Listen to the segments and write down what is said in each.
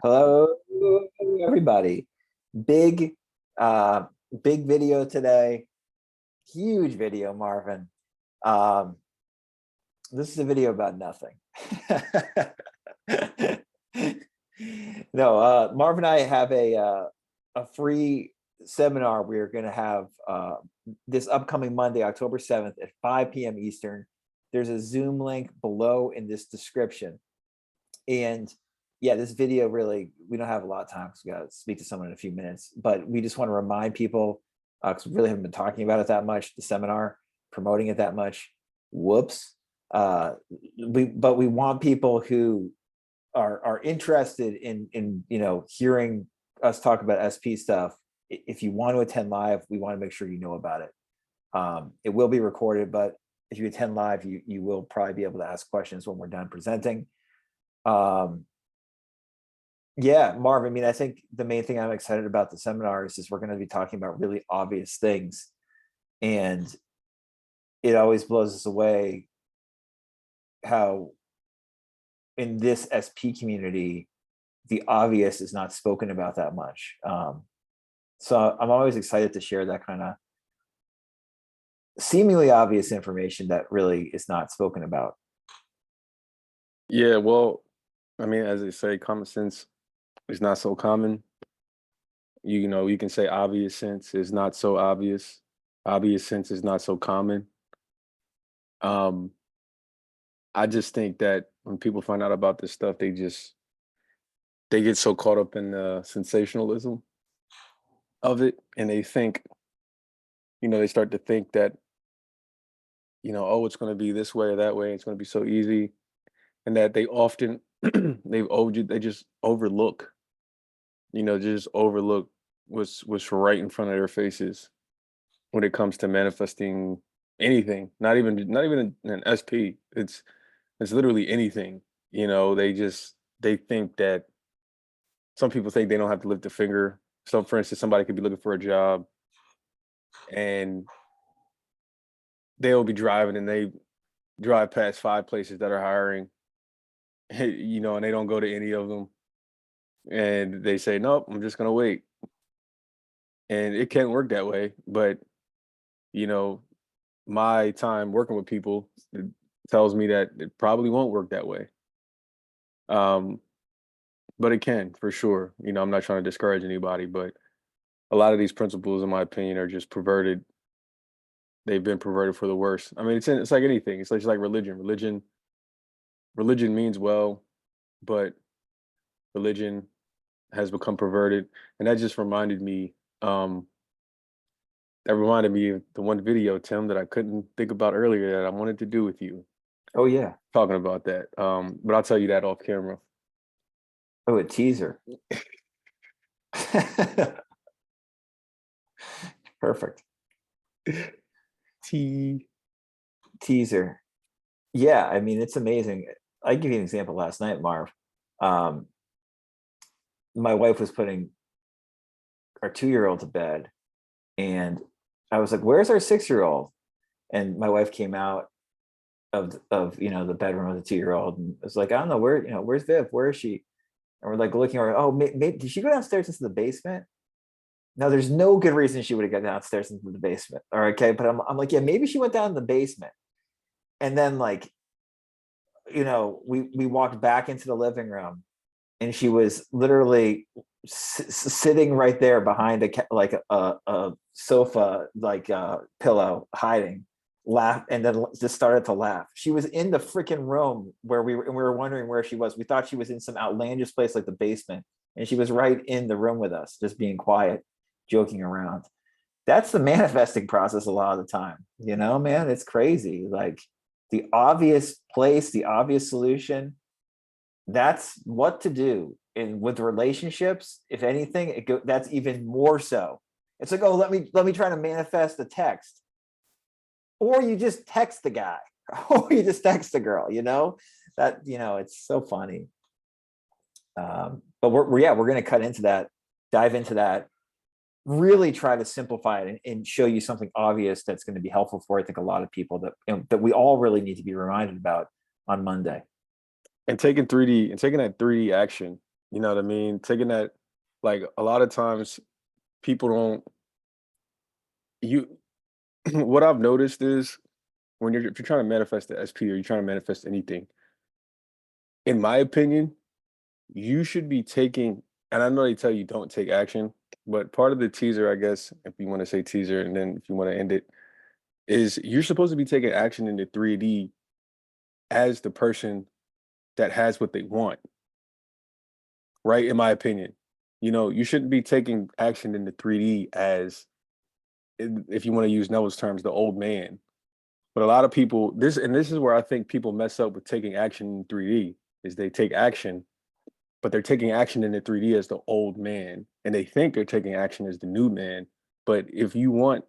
Hello, everybody. Big, uh, big video today. Huge video, Marvin. Um, this is a video about nothing. No, Marvin and I have a free seminar we're going to have this upcoming Monday, October 7th at 5 p.m. Eastern. There's a Zoom link below in this description. And yeah, this video really, we don't have a lot of time because we got to speak to someone in a few minutes, but we just want to remind people, because we really haven't been talking about it that much, the seminar, promoting it that much. Whoops. But we want people who are interested in hearing us talk about SP stuff. If you want to attend live, we want to make sure you know about it. It will be recorded, but if you attend live, you will probably be able to ask questions when we're done presenting. Yeah, Marv, I mean, I think the main thing I'm excited about the seminar is we're going to be talking about really obvious things. And it always blows us away how in this SP community, the obvious is not spoken about that much. So I'm always excited to share that kind of seemingly obvious information that really is not spoken about. Yeah, well, I mean, as they say, common sense is not so common. You can say obvious sense is not so obvious. Obvious sense is not so common. Um, I just think that when people find out about this stuff, they get so caught up in the sensationalism of it, and they think, they start to think that, oh, it's going to be this way or that way. It's going to be so easy, and that they often they just overlook, just overlook what's right in front of their faces when it comes to manifesting anything. Not even an SP. It's literally anything. They think that some people think they don't have to lift a finger. So, for instance, somebody could be looking for a job, and they'll be driving, and they drive past 5 places that are hiring, and they don't go to any of them, and they say, "Nope, I'm just gonna wait." And it can't work that way. But you know, my time working with people, it tells me that it probably won't work that way. Um, but it can for sure. I'm not trying to discourage anybody, but a lot of these principles, in my opinion, are just perverted. They've been perverted for the worse. I mean, it's like anything. It's like religion. Religion means well, but religion has become perverted, and that just reminded me. That reminded me of the one video, Tim, that I couldn't think about earlier that I wanted to do with you. Oh yeah. Talking about that. But I'll tell you that off camera. Oh, a teaser. Perfect. Teaser. Yeah, I mean, it's amazing. I give you an example last night, Marv. My wife was putting our 2-year-old to bed, and I was like, "Where's our 6-year-old?" And my wife came out of the bedroom of the 2-year-old and was like, "I don't know where's Viv? Where is she?" And we're like looking around. Oh, maybe did she go downstairs into the basement? No, there's no good reason she would have gone downstairs into the basement. All right, okay, but I'm like, yeah, maybe she went down in the basement, and then we walked back into the living room, and she was literally sitting right there behind a sofa, pillow, hiding, laugh, and then just started to laugh. She was in the freaking room where we were wondering where she was. We thought she was in some outlandish place like the basement, and she was right in the room with us, just being quiet, joking around. That's the manifesting process a lot of the time, man. It's crazy. Like the obvious place, the obvious solution, that's what to do. And with relationships, if anything, that's even more so. It's like, oh, let me try to manifest a text, or you just text the guy, or you just text the girl. It's so funny. But we're going to cut into that, dive into that, really try to simplify it and show you something obvious that's going to be helpful for, I think, a lot of people that we all really need to be reminded about on Monday. And taking that 3D action You know what I mean? Taking that, like a lot of times people don't, you, what I've noticed is when if you're trying to manifest the SP or you're trying to manifest anything, in my opinion, you should be taking, and I know they tell you don't take action, but part of the teaser, I guess, if you want to say teaser, and then if you want to end it, is you're supposed to be taking action in the 3D as the person that has what they want, right? In my opinion, you shouldn't be taking action in the 3D as, if you want to use Neville's terms, the old man. But a lot of people, this is where I think people mess up with taking action in 3D, is they take action, but they're taking action in the 3D as the old man, and they think they're taking action as the new man. But if you want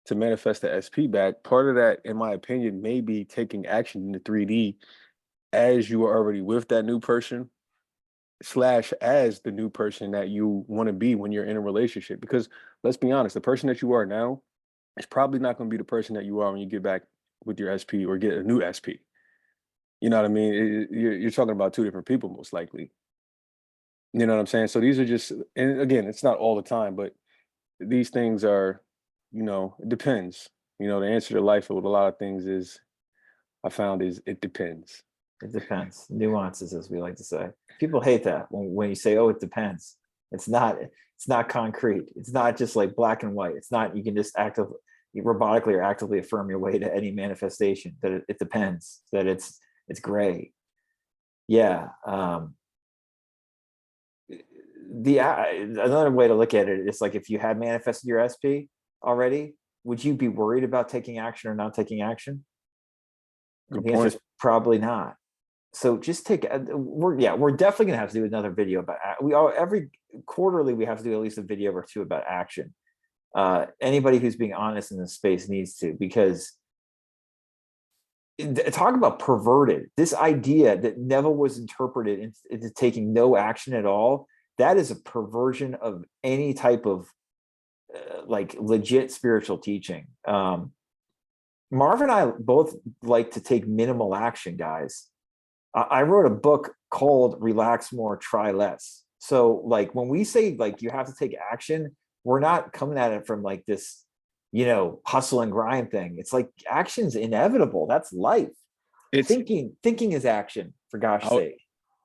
to manifest the SP back, part of that, in my opinion, may be taking action in the 3D as you are already with that new person, slash as the new person that you want to be when you're in a relationship. Because let's be honest, the person that you are now is probably not going to be the person that you are when you get back with your SP or get a new SP. You know what I mean? You're talking about two different people, most likely. You know what I'm saying? So these are just, and again, it's not all the time, but these things are, it depends. The answer to life with a lot of things is, I found, is it depends. It depends. Nuances, as we like to say. People hate that when you say, "Oh, it depends." It's not. It's not concrete. It's not just like black and white. It's not. You can just robotically or actively affirm your way to any manifestation. That it depends. That it's gray. Yeah. Another way to look at it is like, if you had manifested your SP already, would you be worried about taking action or not taking action? Good The answer point. is probably not. So just we're definitely gonna have to do another video about, every quarterly we have to do at least a video or two about action. Anybody who's being honest in this space needs to, because talk about perverted. This idea that Neville was interpreted into taking no action at all, that is a perversion of any type of like legit spiritual teaching. Marv and I both like to take minimal action, guys. I wrote a book called Relax More, Try Less. So like when we say like you have to take action, we're not coming at it from like this, hustle and grind thing. It's like action's inevitable. That's life. It's Thinking is action, for gosh I, sake.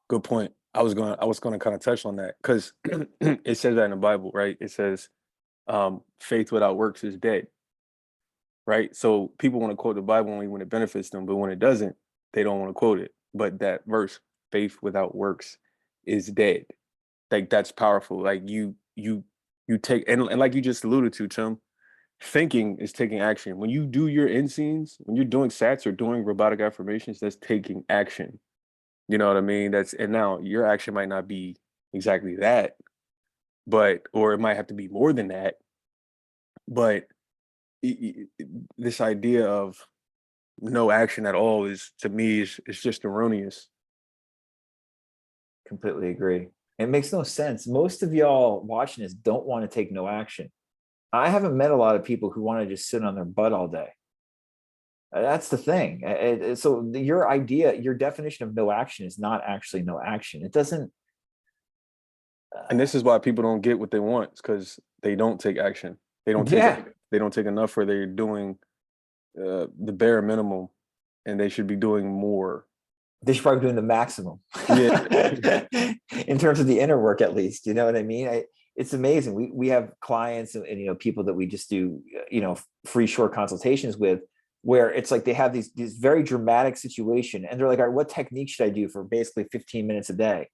good point. I was going to kind of touch on that because it says that in the Bible, right? It says, faith without works is dead, right? So people want to quote the Bible only when it benefits them, but when it doesn't, they don't want to quote it. But that verse, faith without works is dead. Like that's powerful. Like you take, and like you just alluded to, Tim, thinking is taking action. When you do your end scenes, when you're doing sats or doing robotic affirmations, that's taking action. You know what I mean? And now your action might not be exactly that, or it might have to be more than that. But this idea of no action at all is, to me, is just erroneous. Completely agree. It makes no sense. Most of y'all watching this don't want to take no action. I haven't met a lot of people who want to just sit on their butt all day. That's the thing. So your definition of no action is not actually no action. It doesn't. And this is why people don't get what they want, because they don't take action. They don't take Yeah, they don't take enough, where they're doing the bare minimum, and they should be doing more. they should probably be doing the maximum Yeah. in terms of the inner work, at least. You know what I mean? It's amazing. We have clients and people that we just do free short consultations with, where it's like they have these very dramatic situation, and they're like, all right, what technique should I do for basically 15 minutes a day?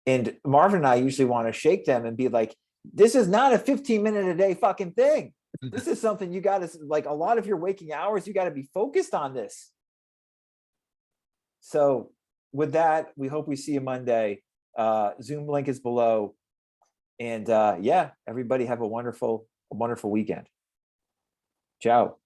And Marvin and I usually want to shake them and be like, this is not a 15-minute a day fucking thing. This is something you got to, like, a lot of your waking hours, you got to be focused on this. So with that, we hope we see you Monday. Zoom link is below. And yeah, everybody have a wonderful weekend. Ciao.